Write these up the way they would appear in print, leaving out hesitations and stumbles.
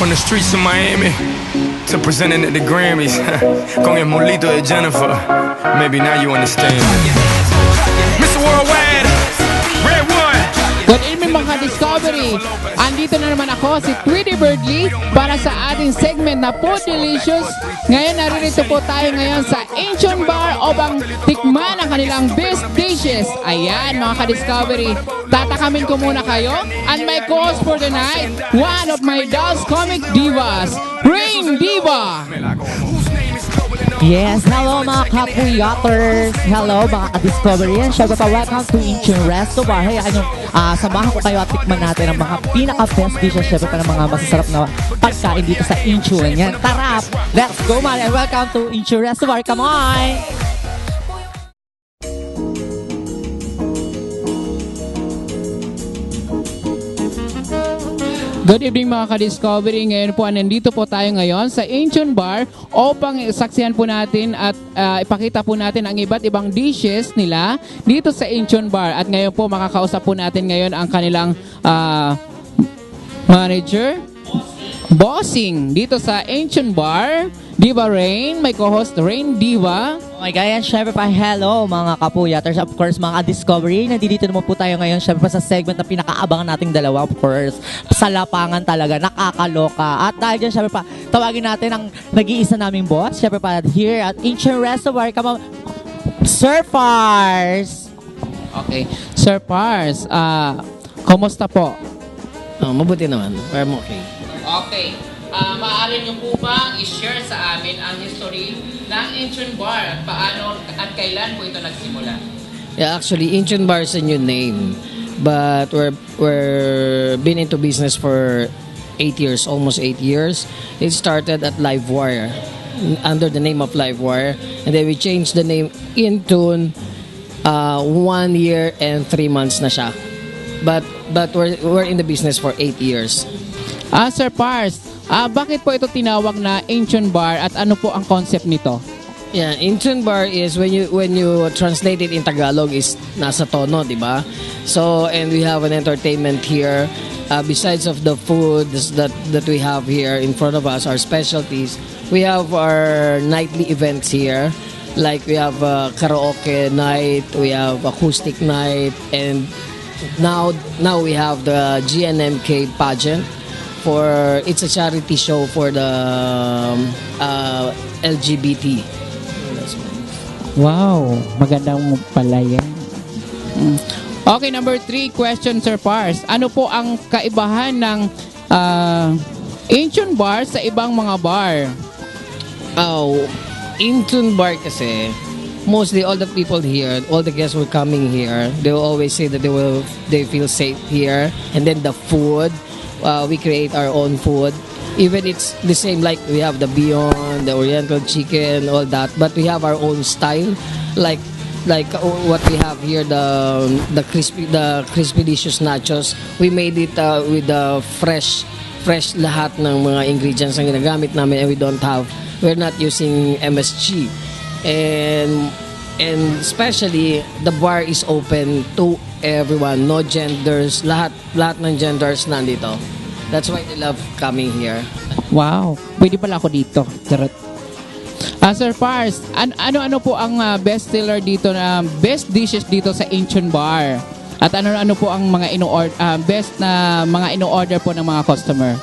From the streets of Miami to presenting at the Grammys. Con el mulito de Jennifer. Maybe now you understand. Mr. Worldwide, Red One. Good evening mga Discovery. Andito na naman ako, si Tweety Birdly, para sa ating segment na Food Delicious. Ngayon naririto po tayo ngayon sa Incheon Bar upang tikman ang kanilang best dishes. Ayan mga ka-Discovery, tatakamin ko muna kayo. And my co-host for the night, one of my Dolls Comic Divas, Rain Diva. Yes, hello mga kapuyaters. Hello mga ka-Discovery. And syempre pa, welcome to Incheon Resto Bar. Hayaan nyo, samahan ko kayo at tikman natin ang mga pinaka-best dishes. Syempre pa ng mga masasarap na pagkain dito sa Incheon. Yan, tara! Let's go, man! And welcome to Incheon Resto Bar. Come on! Good evening mga ka-Discovery. Ngayon po, nandito po tayo ngayon sa Incheon Bar upang saksihan po natin at ipakita po natin ang iba't ibang dishes nila dito sa Incheon Bar. At ngayon po, makakausap po natin ngayon ang kanilang manager, bossing dito sa Incheon Bar, Diva Rain, my co-host Rain Diva. Oh my God, and syempre pa, hello mga kapuyaters. Of course, mga Discovery, nandito naman po tayo ngayon syempre pa sa segment na pinakaabangan nating dalawa, of course. Sa lapangan talaga, nakakaloka. At dahil dyan, syempre pa, tawagin natin ang nag-iisa naming boss, syempre pa, here at Incheon Resto Bar. Come on, Sir Pars! Okay, Sir Pars, kumusta po? Mabuti naman. I'm okay. Okay. Maaari niyo po bang i-share sa amin ang history ng Incheon Bar at paano at kailan po ito nagsimula? Yeah, actually, Incheon Bar is a new name. But we're been into business for 8 years, almost 8 years. It started at Livewire, under the name of Livewire. And then we changed the name Intune 1 year and 3 months na siya. But we're in the business for 8 years. Sir Pars, bakit po ito tinawag na Incheon Bar at ano po ang concept nito? Yeah, Incheon Bar is when you translate it in Tagalog is nasa tono, di ba? So, and we have an entertainment here. Besides of the foods that we have here in front of us, our specialties, we have our nightly events here. Like we have karaoke night, we have acoustic night, and now we have the GNMK pageant. It's a charity show for the LGBT. Wow, magandang pala yan. Okay, number 3 question, Sir Pars. Ano po ang kaibahan ng Incheon Bar sa ibang mga bar? Incheon Bar kasi, mostly all the people here, all the guests who are coming here, they will always say that they feel safe here. And then the food, we create our own food. Even it's the same, like we have the Beyond, the Oriental chicken, all that, but we have our own style, like what we have here, the crispy delicious nachos. We made it with the fresh lahat ng mga ingredients ang ginagamit namin, and we're not using MSG, and especially the bar is open to everyone, no genders, lahat ng genders nandito. That's why they love coming here. Wow, pwede pala ako dito. Sir Pars, ano po ang best seller dito na best dishes dito sa Incheon Bar? At ano po ang mga best na mga ino-order po ng mga customer?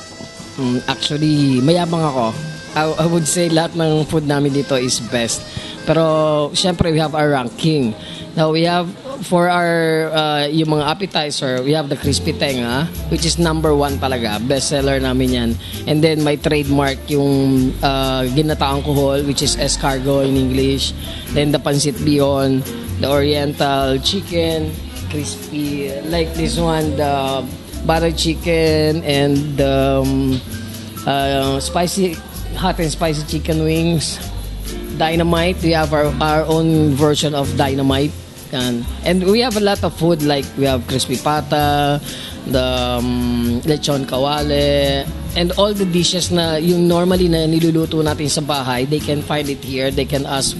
Actually, mayabang ako. I would say lahat ng food namin dito is best. Pero syempre we have our ranking. Now we have for our yung mga appetizer, we have the crispy tenga, which is number 1 talaga, best seller namin yan. And then my trademark yung ginataang kohol, which is escargot in English. Then the pancit bihon, the oriental chicken, crispy, like this one, the butter chicken, and the spicy, hot and spicy chicken wings. Dynamite, we have our own version of Dynamite. And we have a lot of food, like we have crispy pata, the lechon kawale, and all the dishes na yung normally na niluluto natin sa bahay, they can find it here. They can ask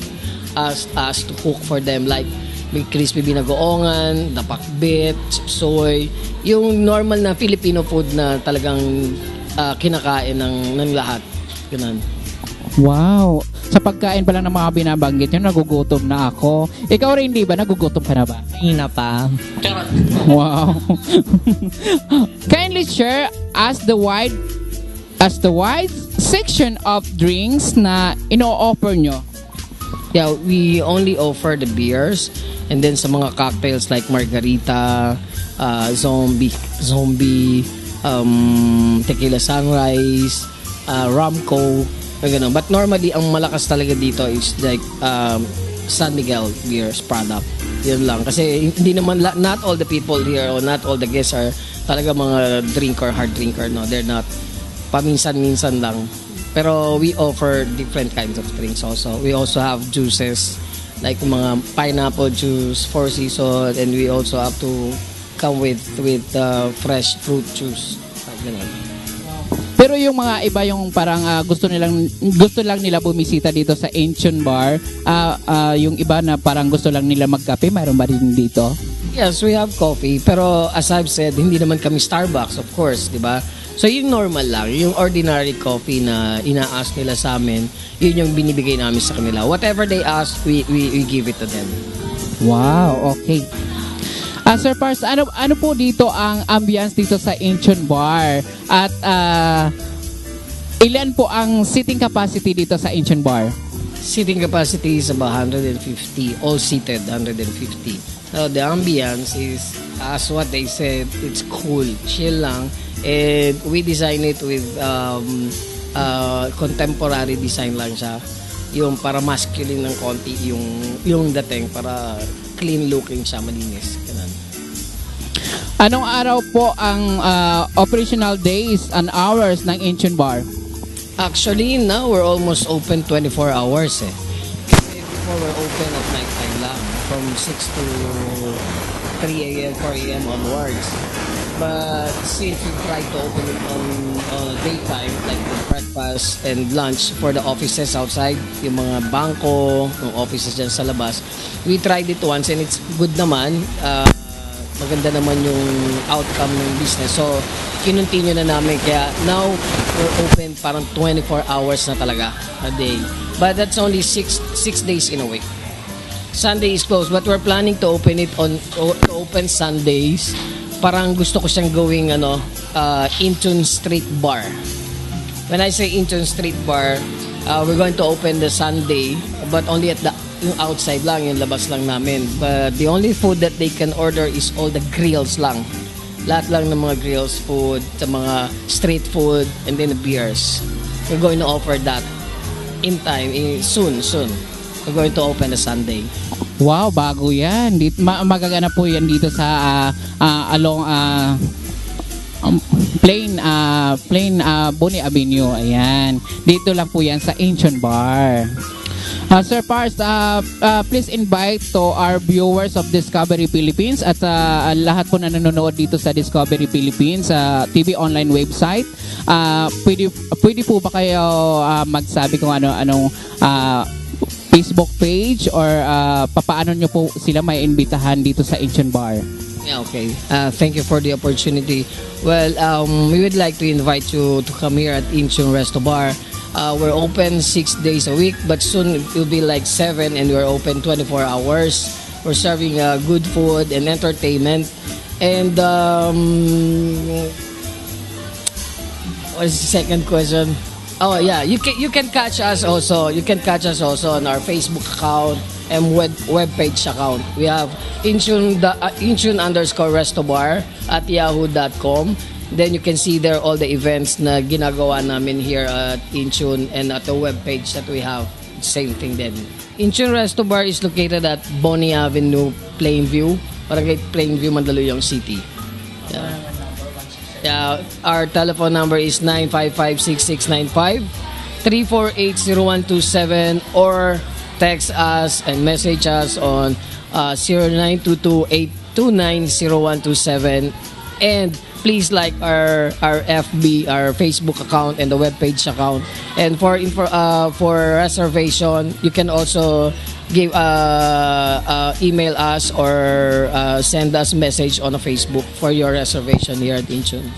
us to cook for them, like may crispy binagoongan, the pakbit, soy, yung normal na Filipino food na talagang kinakain ng lahat. Ganun. Wow. Sa pagkain pa lang ng mga binabanggit nyo, nagugutom na ako. Ikaw rin, di ba? Nagugutom ka na ba? Kanina pa. Wow. Kindly share as the wide section of drinks na ino-offer nyo. Yeah, we only offer the beers, and then sa mga cocktails like margarita, zombie, tequila sunrise, rum coke, ganun. But normally, ang malakas talaga dito is like San Miguel beers product. Yun lang. Kasi hindi naman, not all the people here or not all the guests are talaga mga hard drinker. No, they're not. Paminsan-minsan lang. Pero we offer different kinds of drinks also. We also have juices like mga pineapple juice, Four Seasons, and we also have to come with fresh fruit juice. Ganun. Pero yung mga iba yung parang gusto lang nila bumisita dito sa Ancient Bar, yung iba na parang gusto lang nila magkape, mayroon ba rin dito? Yes, we have coffee. Pero as I've said, hindi naman kami Starbucks, of course, di ba? So yung normal lang, yung ordinary coffee na ina-ask nila sa amin, yun yung binibigay namin sa kanila. Whatever they ask, we give it to them. Wow, okay. Sir Pars, ano po dito ang ambience dito sa Ancient Bar? At ilan po ang seating capacity dito sa Ancient Bar? Seating capacity is about 150, all seated 150. So the ambience is, as what they said, it's cool, chill lang. And we design it with contemporary design lang siya. Yung para masculine ng konti yung dating, para clean looking siya, malinis. Ganun. Anong araw po ang operational days and hours ng Ancient Bar? Actually, now we're almost open 24 hours eh. Kasi before we're open at night time lang, from 6 to 3 a.m., 4 a.m. onwards. But since we try to open it on daytime, like the breakfast and lunch for the offices outside, yung mga bangko, yung offices dyan sa labas, we tried it once and it's good naman. Maganda naman yung outcome ng business. So, kinontinue na namin. Kaya now, we're open parang 24 hours na talaga a day. But that's only 6 days in a week. Sunday is closed, but we're planning to open it to open Sundays. Parang gusto ko siyang gawing Incheon Street Bar. When I say Incheon Street Bar, we're going to open the Sunday, but only at yung outside lang, yung labas lang namin. But the only food that they can order is all the grills lang. Lahat lang ng mga grills food, sa mga street food, and then the beers. We're going to offer that in time, soon. We're going to open the Sunday. Wow, bago yan. Magaganap po yan dito sa along Plain Bonnie Avenue. Ayan. Dito lang po yan sa Ancient Bar. Sir Pars, please invite to our viewers of Discovery Philippines at lahat po na nanonood dito sa Discovery Philippines TV online website. Pwede po ba kayo magsabi kung anong Facebook page or papaano nyo po sila may imbitahan dito sa Ancient Bar? Yeah, okay. Thank you for the opportunity. Well, we would like to invite you to come here at Incheon Resto Bar. We're open 6 days a week, but soon it will be like 7, and we're open 24 hours. We're serving good food and entertainment. And what is the second question? Oh yeah, you can catch us also. You can catch us also on our Facebook account and web page account. We have Incheon_Resto Bar at yahoo.com. Then you can see there all the events na ginagawa namin here at Incheon, and at the web page that we have, same thing then. Incheon Resto Bar is located at Bonnie Avenue, Plainview, Barangay Plainview, Mandaluyong City. Yeah, our telephone number is 955-6695, 348-0127, or text us and message us on 0922-829-0127. And please like our FB, our Facebook account, and the webpage account. And for reservation, you can also give email us or send us message on a Facebook for your reservation here at Incheon.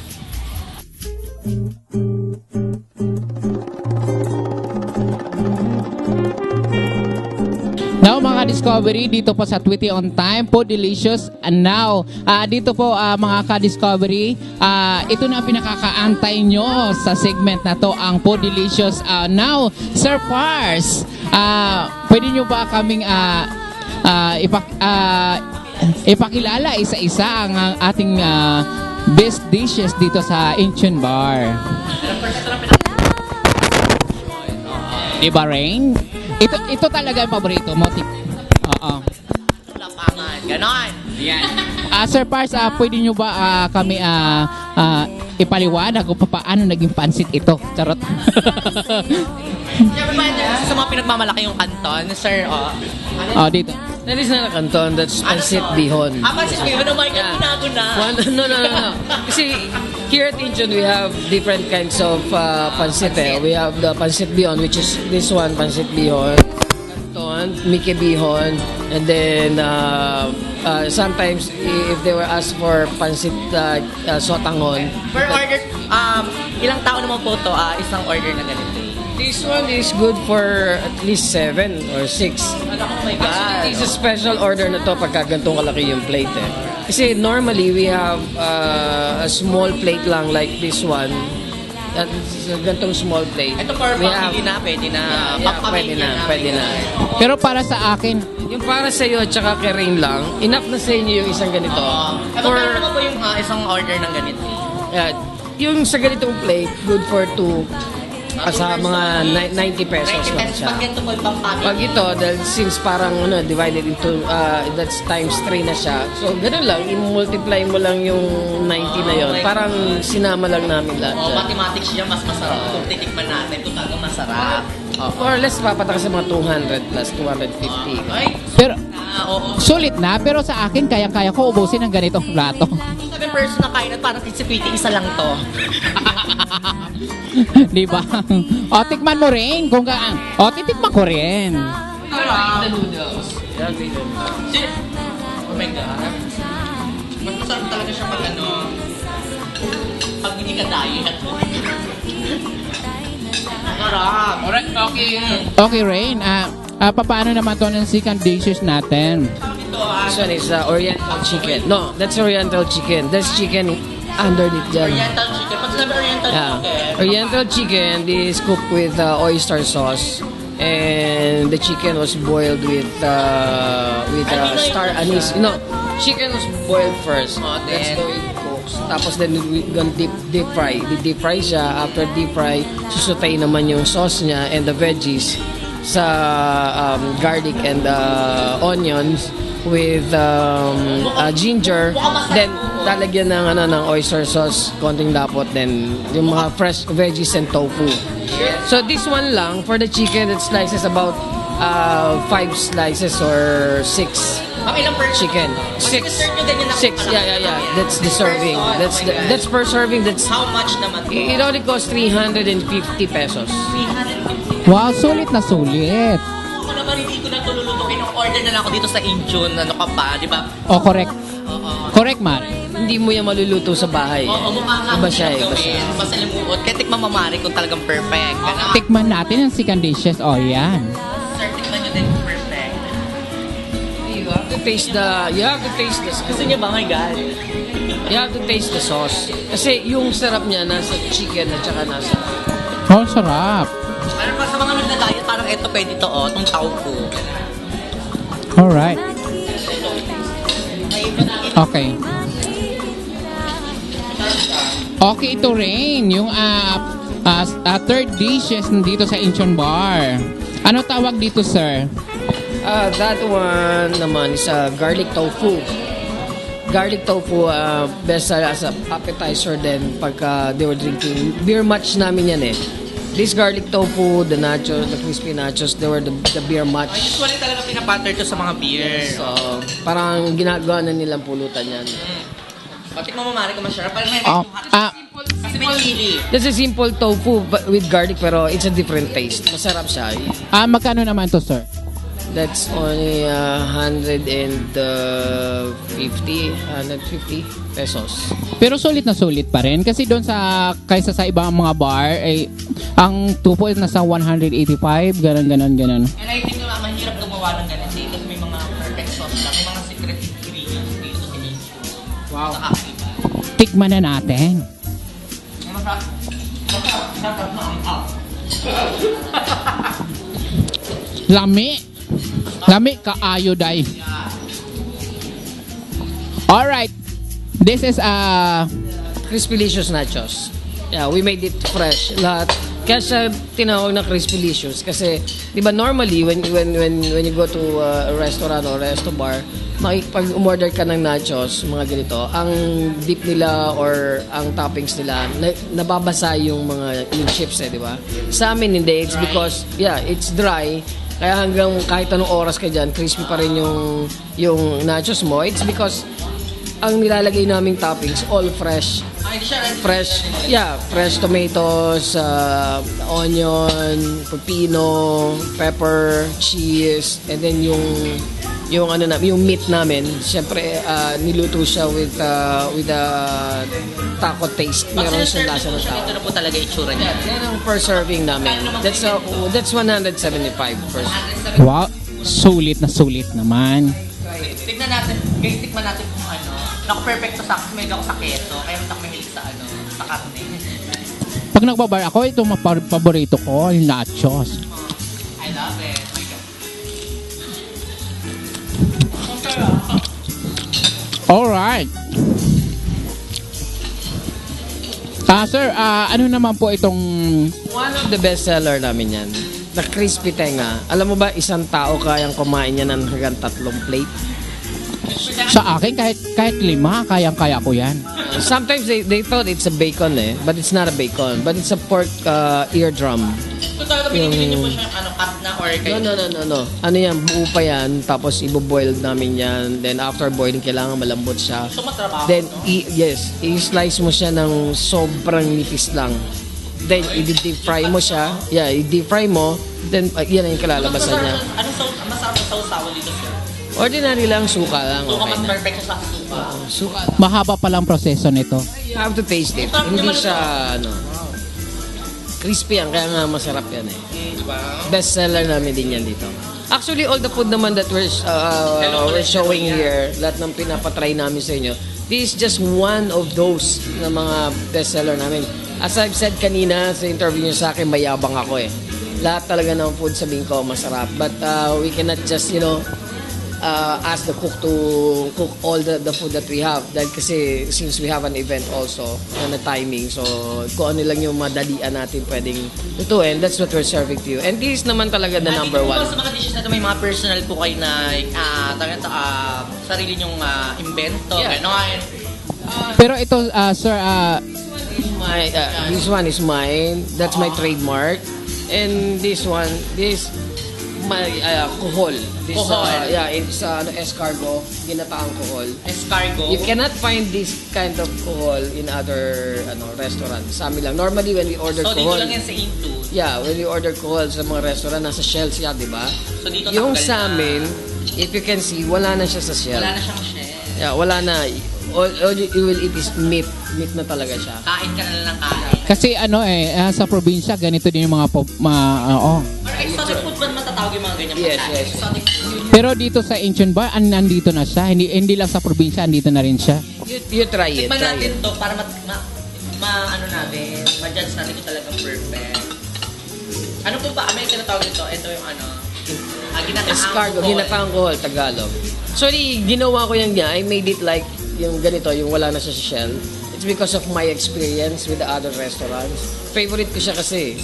ka-Discovery, dito po sa Tweety on Time, po Delicious and Now. Dito po mga ka-Discovery, ito na ang pinakakaantay nyo sa segment na to, ang po Delicious Now. Sir Pars, pwede nyo ba kaming ipakilala isa-isa ang ating best dishes dito sa Incheon Bar? Diba, Rain? Ito talaga yung paborito mo. Oo. Lapangan, ganon. Yan. Sir Pars, pwede nyo ba kami ipaliwanag kung paano naging pansit ito? Charot. Sa mga pinagmamalaki yung kanton, sir, Dito. That is not a canton, that's pancit bihon. Pansit ko yun, oh my God, binago na. No. Kasi here at Incheon, we have different kinds of pancit. We have the pancit bihon, which is this one, pancit bihon. Canton, Mickey bihon. And then, sometimes, if they were asked for pancit sotangon. Per order, ilang tao naman po to, isang order na ganito? This one is good for at least 7 or 6. Oh my God. Actually, it's a special order na to pagka gantong kalaki yung plate eh. Kasi normally we have a small plate lang like this one. At gantong small plate. Ito for family na, pwede na. Pwede na. Pero para sa akin, Yung para sa iyo at saka kay Rain lang, enough na sa inyo yung isang ganito. For naman po yung isang order ng ganito? Yung sa ganitong plate, good for 2. Sa mga 90 pesos lang siya. Pag ganito po yung pang-family. Pag ito, dahil since parang divided into, that's times 3 na siya. So, ganun lang, i-multiply mo lang yung 90 na yon. Parang sinama lang namin lahat dyan. Mathematics siya, mas masarap. Kung titikman natin, ito talagang masarap. Or less, papatak sa mga 200 plus 250. Ay, pero oo. sulit na, pero sa akin, kaya-kaya ko ubusin ang ganitong plato. Kung 7 person na kain at parang tisipiti, isa lang to. Di ba? O, tikman mo rin. Titikman ko rin. The noodles. Oh my God. Mas masarap talaga siya pag hindi ka diet. Sarap. Alright, okay. Okay, Rain. Paano naman to ng second dishes natin? This one is Oriental chicken. No, that's Oriental chicken. That's chicken underneath dyan. Oriental chicken. Pag sinabi Oriental chicken. Oriental chicken is cooked with oyster sauce. And the chicken was boiled with star anise. No, chicken was boiled first. That's the way it cooks. Tapos then we gonna deep fry. Deep fry siya. After deep fry, susutay naman yung sauce niya and the veggies sa garlic and onions with ginger. Then lalagyan ng oyster sauce, konting dapot, then yung mga fresh veggies and tofu. So this one lang for the chicken, it slices about 5 slices or 6 Ilang per chicken. 6. 6. Yeah. That's the serving. That's per serving. That's How much naman to? it only costs 350 pesos. 350. Wow, sulit na sulit. Ako naman hindi ko na tululutuin. Order na lang ako dito sa Incheon. Ano ka pa, di ba? Correct. Correct, man. Hindi mo yan maluluto sa bahay. Oo, mukha nga. Iba siya. Iba siya. Masalimuot. Kaya tikman mamari kung talagang perfect. Ganun. Tikman natin ang second dishes. Yan. Sir, tikman nyo din kung perfect. You have to taste the Gusto niyo ba? My God. You have to taste the sauce. Kasi yung sarap niya nasa chicken at saka nasa Oh, sarap. Pero pa sa mga nagda-diet, parang ito pwede to, itong tofu. Alright. Okay. Okay, ito rin. Yung third dishes dito sa Incheon Bar. Ano tawag dito, sir? that one naman is garlic tofu. Garlic tofu, best as a appetizer din pagka they were drinking. Beer match namin yan eh. This garlic tofu, the nachos, the crispy nachos, they were the beer match. Usually talaga pinapatter to sa mga beer. So, parang ginagawa na nilang pulutan yan. Tikman mo mari kung masarap. Parang may kasi may chili. That's a simple tofu but with garlic pero it's a different taste. Masarap siya. Magkano naman to, sir? That's only 150 pesos. Pero sulit na sulit pa rin kasi doon kaysa sa ibang mga bar ay ang tupo is nasa 185, ganun. And I think mahirap gumawa ng ganito kasi may mga Wow. Tikman na natin. Lami. Lami kaayo day. Alright. This is Crispylicious nachos. Yeah, we made it fresh. Lahat. Kaya siya tinawag na Crispylicious kasi 'di ba normally when you go to a restaurant or resto bar, pag umorder ka ng nachos, mga ganito, ang dip nila or ang toppings nila nababasa yung yung chips 'di ba? Sa amin hindi, it's because it's dry. Kaya hanggang kahit anong oras ka diyan, crispy pa rin yung nachos mo. It's because ang nilalagay naming toppings all fresh. Fresh tomatoes, onion, pepino, pepper, cheese, and then yung meat namin, syempre niluto siya with taco taste. Meron siyang lasa ng taco. Ito na po talaga itsura niya. Yan ang per serving namin. That's 175 per serving. wow, sulit naman. Tignan natin, guys, tikman natin kung ano. Naka-perfecto sa akin, may ako sa keso, kaya hindi ako mahilig sa sa karne. Pag nagbabar ako, ito paborito ko, yung nachos. I love it. Alright. Sir, ano naman po itong... One of the best seller namin yan. The crispy tenga. Alam mo ba, isang tao kayang kumain yan ng hanggang 3 plate? Sa akin, kahit 5, kayang-kaya ko yan. Sometimes they thought it's a bacon but it's not a bacon. But it's a pork eardrum. So talaga binibili niyo po siya cut na or kayo? No. Ano yan, buo pa yan. Tapos ibo-boil namin yan. Then after boiling, kailangan malambot siya. So matrabaho? Then, i-slice mo siya ng sobrang nipis lang. Then, i-deep fry mo siya. Yeah, i-deep fry mo. Then, yan ang yung kalalabasan niya. Anong masarap na sausawan dito, sir? Ordinary lang, suka lang. So, Okay mas na. perfect siya sa suka. Suka. Mahaba palang proseso nito. You have to taste it. Hindi siya, crispy yan. Kaya nga masarap yan eh. Best seller namin din yan dito. Actually, all the food naman that we're showing here, lahat ng pinapatry namin sa inyo, this is just one of those na mga best seller namin. As I've said kanina sa interview niyo sa akin, mayabang ako eh. Lahat talaga ng food sabihin ko masarap. But we cannot just, ask the cook to cook all the food that we have. Dahil kasi since we have an event also na timing, so kung ano lang yung madalian natin pwedeng lutuin, that's what we're serving to you. And this naman talaga the number one. Sa mga dishes na ito, may mga personal po kayo na sarili nyong invento. Yeah. Pero ito, sir, This one is mine. That's my trademark. And this my kuhol. Kuhol. It's escargot, ginataang kuhol. Escargot. You cannot find this kind of kuhol in other restaurants. Sa amin lang. Normally when we order So, kuhol. dito lang yan sa Into. Yeah, when we order kuhol sa mga restaurant, nasa shells yan, di ba? So, dito Yung tanggal sa na. amin, if you can see, wala na siya sa shell. Wala na siyang shell. Yeah, wala na. All you will eat is meat. Meat na talaga siya. Kain ka na lang ng kain. kasi sa probinsya, ganito din yung mga Or exotic food ba matatawag yung mga ganyan? Yes, pagkain? yes. Exotic food. Pero dito sa Ancient Bar, nandito na siya. Hindi lang sa probinsya, andito na rin siya. You try it. Tikman Try natin it. to para ma-judge natin kung talagang perfect. Ano po ba? May tinatawag ito. Ito yung Escargot, ginataang kuhol, Tagalog. Sorry, ginawa ko yan niya. I made it like yung ganito, yung wala na siya sa shell. It's because of my experience with the other restaurants. Favorite ko siya kasi.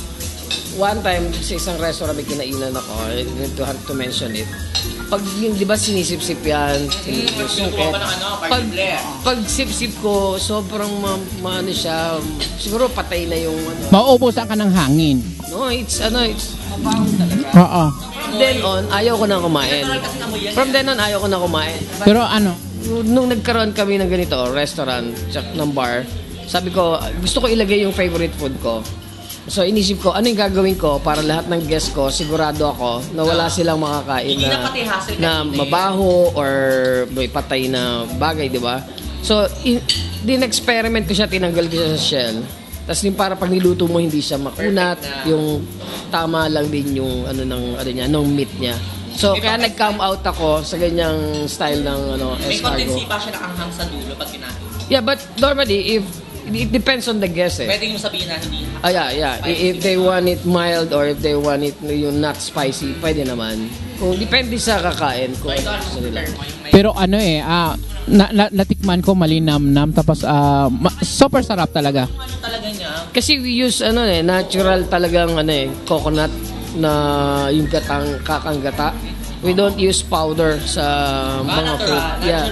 One time, sa isang restaurant may kinainan ako. I need to mention it. Pag yung, di ba, sinisip-sip yan, sinusungkit. Pag sip-sip ko, sobrang maano siya. Siguro patay na yung Mauubusan ka ng hangin. No, it's mabaho talaga. Oo. From then on, ayaw ko na kumain. From then on, ayaw ko na kumain. Pero Nung nagkaroon kami ng ganito, restaurant, ng bar, sabi ko, gusto ko ilagay yung favorite food ko. So, inisip ko, ano yung gagawin ko para lahat ng guests ko, sigurado ako na wala silang makakain Hindi na pati hassle na kanina. mabaho or may patay na bagay, di ba? So, din-experiment ko siya, tinanggal ko siya sa shell. Tapos yung para pag niluto mo, hindi siya makunat. Yung tama lang din yung ng meat niya. So, kaya nag-come out ako sa ganyang style ng May escargot. condensi pa siya na anghang sa dulo pag pinatid. Yeah, but normally, if it depends on the guest eh. Pwede yung sabihin na hindi. Yeah. If they want it mild or if they want it yung not spicy, pwede naman. Kung depende sa kakain. Kung gusto nila. Pero ano natikman ko malinamnam tapos super sarap talaga. Ano talaga niya? Kasi we use natural talagang coconut na yung kakang gata. We don't use powder sa mga food. Yeah.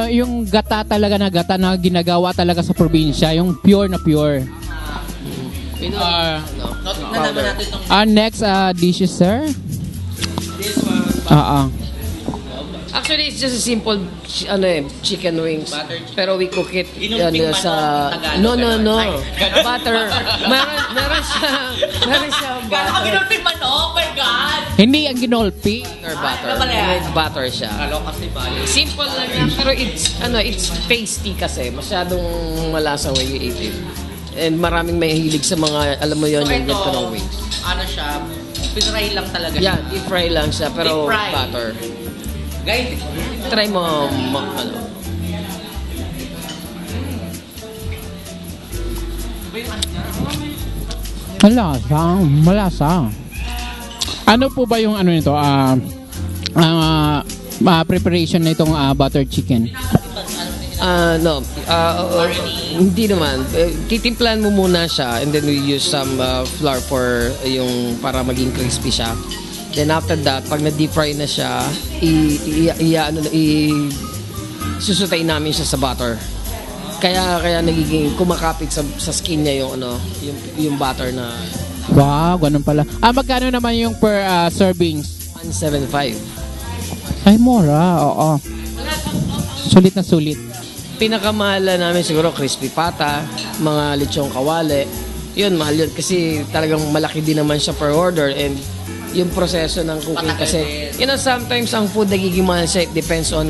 Yung gata talaga na gata na ginagawa talaga sa probinsya, yung pure na pure. We don't Nalaman natin tong Next dishes, sir. this one. Actually, it's just a simple chicken wings. Pero we cook it Inumping sa manok, Tagalog, no. Ay. Butter. Meron siya butter. Ginulping manok, my God! Hindi ang ginolpi. Or butter. Ano pala yan? With butter siya. Kalokas ni Bali. Simple lang yan, pero it's tasty kasi. Masyadong malasa when you eat it. And maraming mahilig sa mga, alam mo yun, So yung ito, ganito ng wings. ano siya, pinray lang talaga Yeah, siya. deep fry lang siya, pero Deep fry. butter. Guys, Try mo, Malasa. Ano po ba yung ano nito? Preparation na itong butter chicken. No. Hindi naman. Titimplan mo muna siya and then we use some flour for yung para maging crispy siya. Then after that, pag na-deep fry na siya, susutay namin siya sa butter. Kaya nagiging kumakapit sa skin niya yung butter na Wow, ganun pala. Magkano naman yung per servings? 175. Ay, mura. Oo. Sulit na sulit. Pinakamahal namin siguro crispy pata, mga lechong kawali. Yun, mahal yun kasi talagang malaki din naman siya per order and yung proseso ng cooking kasi sometimes ang food nagiging mahal siya, it depends on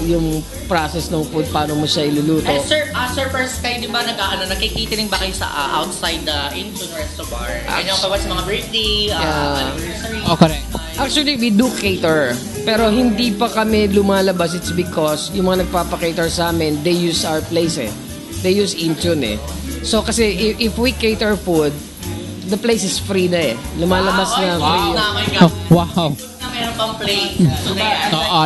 yung process ng food, paano mo siya iluluto. Sir Pers, kayo di ba nakikitering ba kayo sa outside the Incheon Resto Bar? Ganyan pa ba sa mga birthday, anniversary? Correct. Actually, we do cater. Pero hindi pa kami lumalabas. It's because yung mga nagpapakater sa amin, they use our place eh. They use Incheon eh. So kasi if we cater food, the place is free na eh. Lumalabas na free. Wow. Na meron pang plate.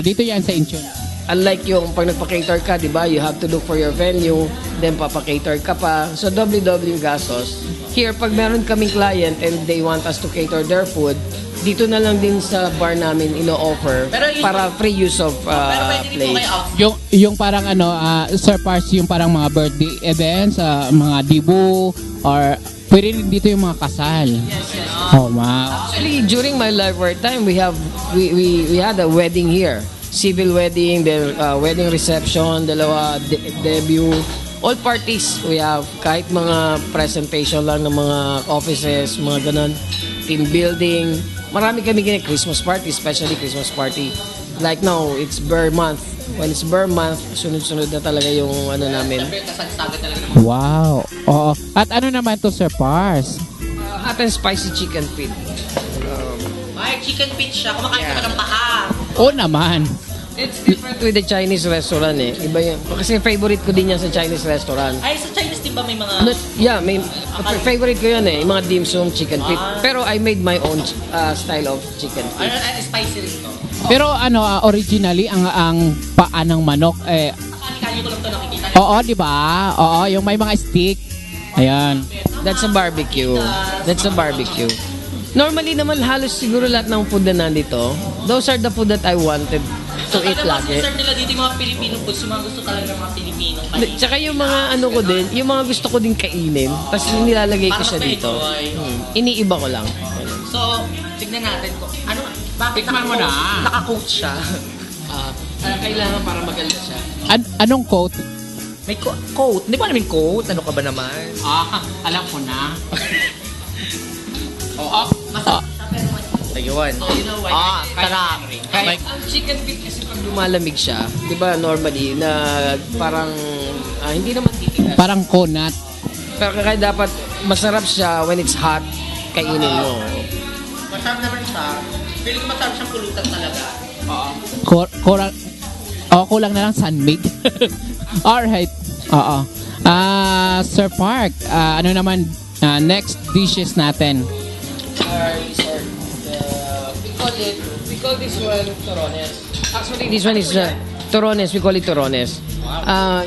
Dito yan sa Incheon. Unlike yung pag nagpa-cater ka, di ba, you have to look for your venue, then papakater ka pa. So, doble-doble yung gastos. Here, pag meron kaming client and they want us to cater their food, dito na lang din sa bar namin ino-offer para free use of Pero pwede din po place. kayo outside. Yung parang Sir Pars, yung parang mga birthday events, mga dibu, or pwede rin dito yung mga kasal. Oh, wow. Actually, during my lifetime, we had a wedding here. Civil wedding, then wedding reception, dalawa debut, all parties we have, kahit mga presentation lang ng mga offices, mga ganun, team building, marami kami ganyan, Christmas party, especially Christmas party. Like now, it's Bear Month. When it's Bear Month, sunod-sunod na talaga yung namin. Wow. Oo. At ano naman to, Sir Pars? Hot and spicy chicken feet. Ay, chicken feet siya. Kumakain ka ng paa. Oo naman. It's different with the Chinese restaurant eh. Iba yun. Kasi favorite ko din yan sa Chinese restaurant. Ay, sa Chinese din ba may mga... Favorite ko yan eh. Yung mga dim sum, chicken feet. Pero I made my own style of chicken feet. Spicy rin to. Pero originally, ang paa ng manok, Kali-kali ko lang to nakikita. oo, di ba? Oo, yung may mga stick. Ayan. That's a barbecue. Normally naman halos siguro lahat ng food na nandito, those are the food that I wanted to eat lagi. Serve nila dito yung mga Filipino foods, yung mga gusto talaga ng mga Pilipinong paligid. Tsaka yung mga yung mga gusto ko din kainin, tapos nilalagay ko siya dito. Iniiba ko lang. So, tignan natin kung bakit Tikman mo na. naka-coat siya. Kailangan para maganda siya. Anong coat? May coat. Hindi mo alam yung coat. Ano ka ba naman? Alam ko na. Ayun. Sarap. Ang chicken feet kasi pag lumalamig siya, di ba normally na parang hindi naman titigas. Parang conut. Pero kaya dapat masarap siya when it's hot, kainin mo. Masarap naman siya. Feeling ko masarap siyang pulutan talaga. Kulang na lang sunmig. Alright. Oo. Sir Park, ano naman next dishes natin? We call this one torones. Actually, this one is torones. We call it torones.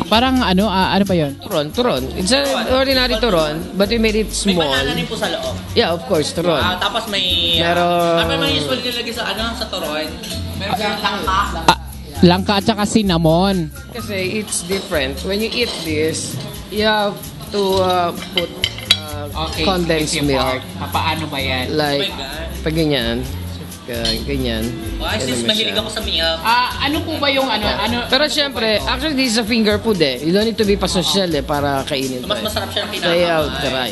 Parang ano ba yun? Turon. It's an ordinary turon, but we made it May small. banana rin po sa loob. Yeah, of course, turon. Tapos may... Meron- Ano may usually nilagay sa sa turon? Meron kang langka. Langka at saka cinnamon. Kasi it's different. When you eat this, you have to put condensed milk. Paano ba yan? Like, pag ganyan. Ganyan. Sis, mahilig ako sa milk. Ano po ba yung ano? Pero syempre, actually this is a finger food eh. You don't need to be pasosyal eh para kainin. Mas masarap siya ng Try out, kinakain. try.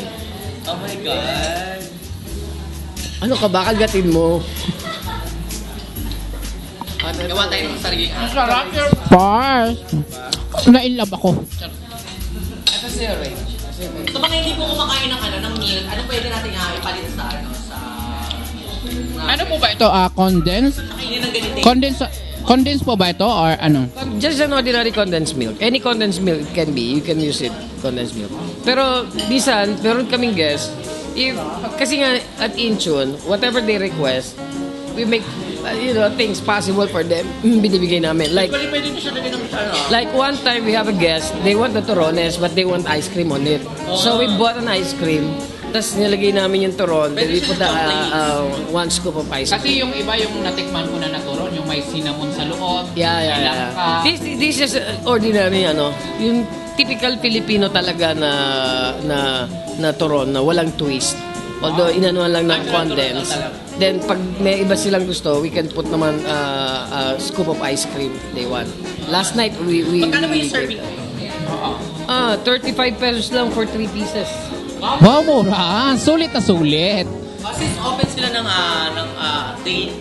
Oh my God. Ano ka ba? Kalgatin mo. Gawa tayo ng sarili. Park. Na-inlove ako. Ito si Ray. So baka hindi po kumakain ng milk, ano pwede natin ipalit sa sa... Ano po ba ito? Condensed? Kainin ng ganito. Condensed po ba ito or ano? Just an ordinary condensed milk. Any condensed milk it can be. You can use it, condensed milk. Pero, bisan, meron kaming guest, kasi nga, at Incheon, whatever they request, we make, things possible for them. Binibigay namin. Like, Pwede nyo siya lagyan ng like one time we have a guest, they want the torones, but they want ice cream on it. So we bought an ice cream, tapos nilagay namin yung turon, then we put one scoop of ice cream. Kasi yung iba yung natikman ko na naturon, yung may cinnamon sa loob. Yeah. This is ordinary, yung typical Filipino talaga na turon, na walang twist. Although, inanuan lang ng condense. Then, pag may iba silang gusto, we can put naman a scoop of ice cream they want. Last night, we Magkano ba yung serving? 35 pesos lang for 3 pieces. Wow, mura. Sulit na sulit. Since open sila ng day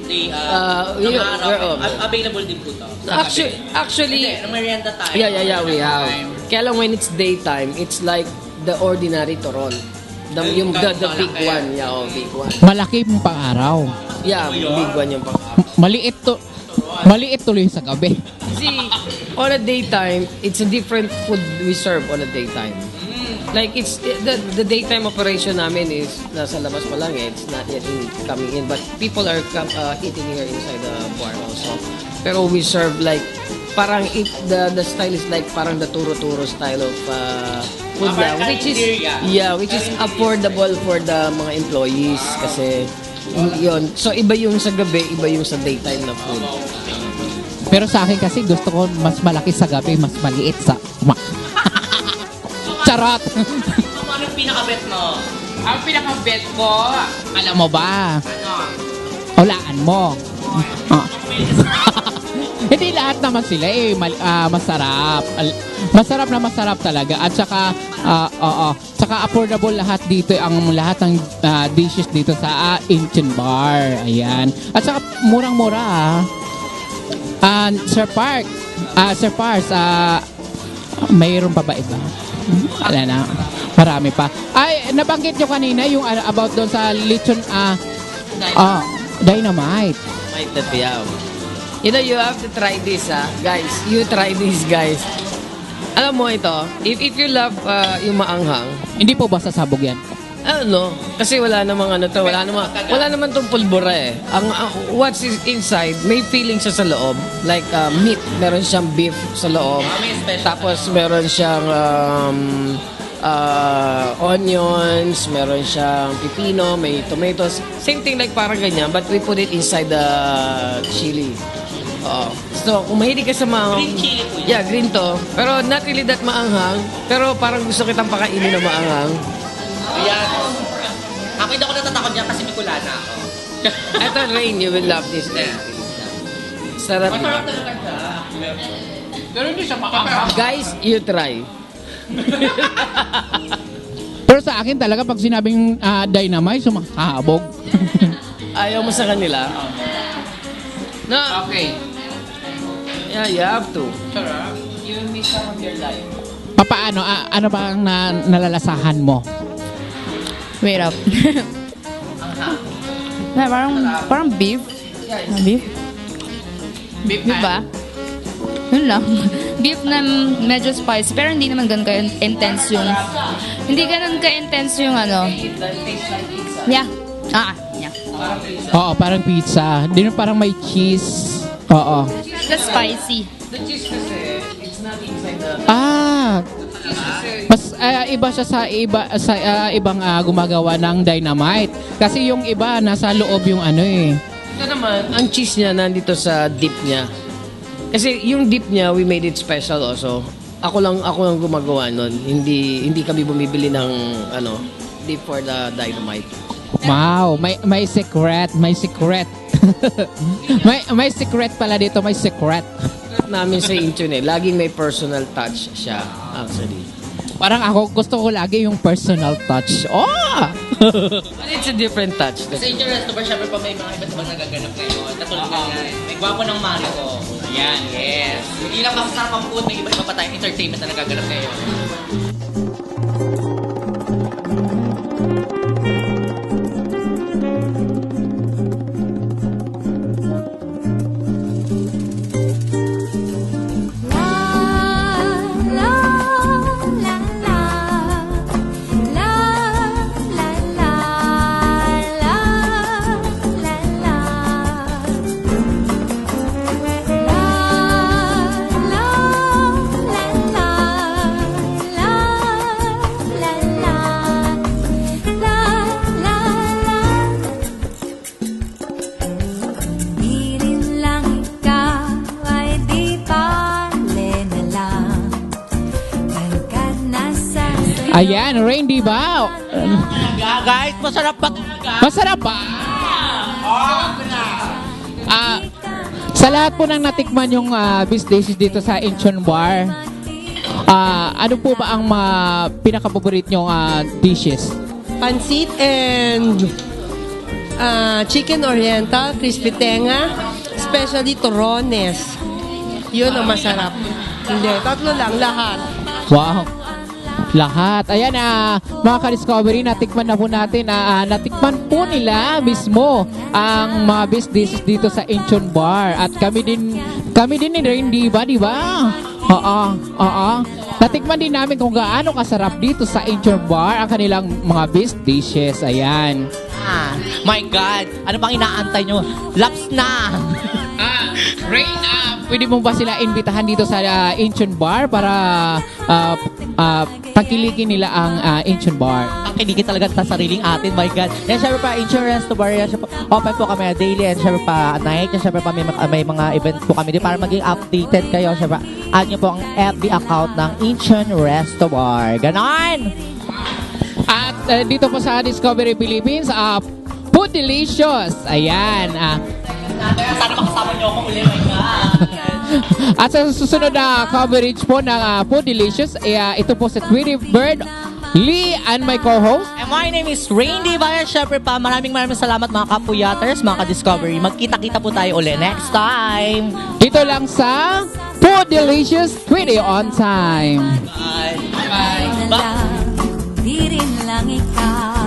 we're araw, open. available din po to. Actually, Ng merienda tayo. yeah, we have. Kaya lang when it's daytime, it's like the ordinary turon. The big one. Yeah, big one. Malaki yung pang-araw. Yeah, big one yung pang. Maliit tuloy sa gabi. See, on a daytime, it's a different food we serve on a daytime. Like, it's the daytime operation namin is nasa labas pa lang eh. It's not yet coming in. But people are eating here inside the bar also. Pero we serve like, parang the style is like parang the turo-turo style of food lang. Which is affordable for the mga employees. Kasi, yun. So, iba yung sa gabi, iba yung sa daytime na food. Pero sa akin kasi gusto ko mas malaki sa gabi, mas maliit sa Charot! Ano yung pinaka-bet mo? Ang pinaka-bet ko, alam mo ba? Ano? Hulaan mo. Hindi lahat naman sila masarap. Masarap talaga. At saka, saka affordable lahat dito, ang lahat ng dishes dito sa Incheon Bar. Ayan. At saka murang-mura. Sir Pars, mayroon pa ba iba? Wala na. Marami pa. Ay, nabanggit nyo kanina yung about doon sa lechon, dynamite. That we have. You have to try this, guys. You try this, guys. Alam mo ito, if you love yung maanghang, Hindi po ba sasabog yan? kasi wala namang wala naman tong pulbura eh. What's inside, may feeling siya sa loob. Like meat, meron siyang beef sa loob. Tapos meron siyang onions, meron siyang pipino, may tomatoes. Same thing like parang ganyan, but we put it inside the chili. So, kung mahilig ka sa Green chili po yun. Yeah, green to. Pero not really that maanghang. Pero parang gusto kitang pakainin na maanghang. Ayan. Ako hindi ako natatakot dyan kasi Bicolana ako. Ito, Rain, you will love this. Sarap. Masarap talaga siya. Pero hindi siya maanghang. Guys, you try. Pero sa akin talaga pag sinabing dynamite, sumakabog. Ayaw mo sa kanila? No. Okay. Yeah, you have to. You miss some of your life. Paano? Ano ba ang nalalasahan mo? Wait up. Parang beef. Beef? Beef Beef ba? Yun lang. Beef na medyo spicy, pero hindi naman ganun ka-intense yung... Hindi ganun ka-intense yung ano. Yeah. Yeah. Oo, parang pizza. Hindi na parang may cheese. Oo. The spicy. Mas iba siya sa ibang gumagawa ng dynamite. Kasi yung iba nasa loob yung ano eh. Ito naman, ang cheese niya nandito sa dip niya. Kasi yung dip niya, we made it special also. Ako lang gumagawa nun. Hindi kami bumibili ng dip for the dynamite. Wow, may secret, may secret. may secret pala dito, may secret. Namin sa Incheon laging may personal touch siya actually. Parang ako gusto ko lagi yung personal touch. Oh! But it's a different touch. Sa interest ba, syempre pa may mga iba't ibang nagaganap ngayon. Katulad ganyan. May gwapo ng Mariko. Ayan, yes. Hindi lang masasarap ang food, may iba't iba pa tayong entertainment na nagaganap ngayon. Ayan, Rain, di ba? Guys, masarap pa talaga. Masarap ba? Sa lahat po ng natikman yung beef dishes dito sa Incheon Bar, ano po ba ang pinaka-favorite nyong dishes? Pansit and chicken oriental, crispy tenga, especially torones. Yun ang masarap. Hindi, tatlo lang lahat. Wow. Lahat. Ayan mga ka-discovery, natikman na po natin. Natikman po nila mismo ang mga beef dishes dito sa Incheon Bar. At kami din ni Rain, di ba? Oo. Natikman din namin kung gaano kasarap dito sa Incheon Bar ang kanilang mga beef dishes. Ayan. My God, ano pang inaantay nyo? Laps na! Rain, pwede mo ba sila imbitahan dito sa Incheon Bar para tangkilikin nila ang Incheon Bar? Ang kiligin talaga sa sariling atin, my God. Yan, syempre pa, Incheon Resto Bar, yan, syempre, open po kami daily, and syempre pa, night, yan, syempre pa, may mga event po kami din para maging updated kayo, syempre, add nyo po ang FB account ng Incheon Resto Bar. Ganon! At dito po sa Discovery Philippines, Food Delicious. Ayan. Sana makasama nyo ako ulit, my God. At sa susunod na coverage po ng Food Delicious, ito po sa Tweety Bird, Lee, and my co-host. And my name is Randy Bayan. Syempre pa, maraming salamat mga kapuyaters, mga ka-discovery. Magkita-kita po tayo ulit next time. Dito lang sa Food Delicious, Tweety on Time. Bye. Di rin lang ikaw.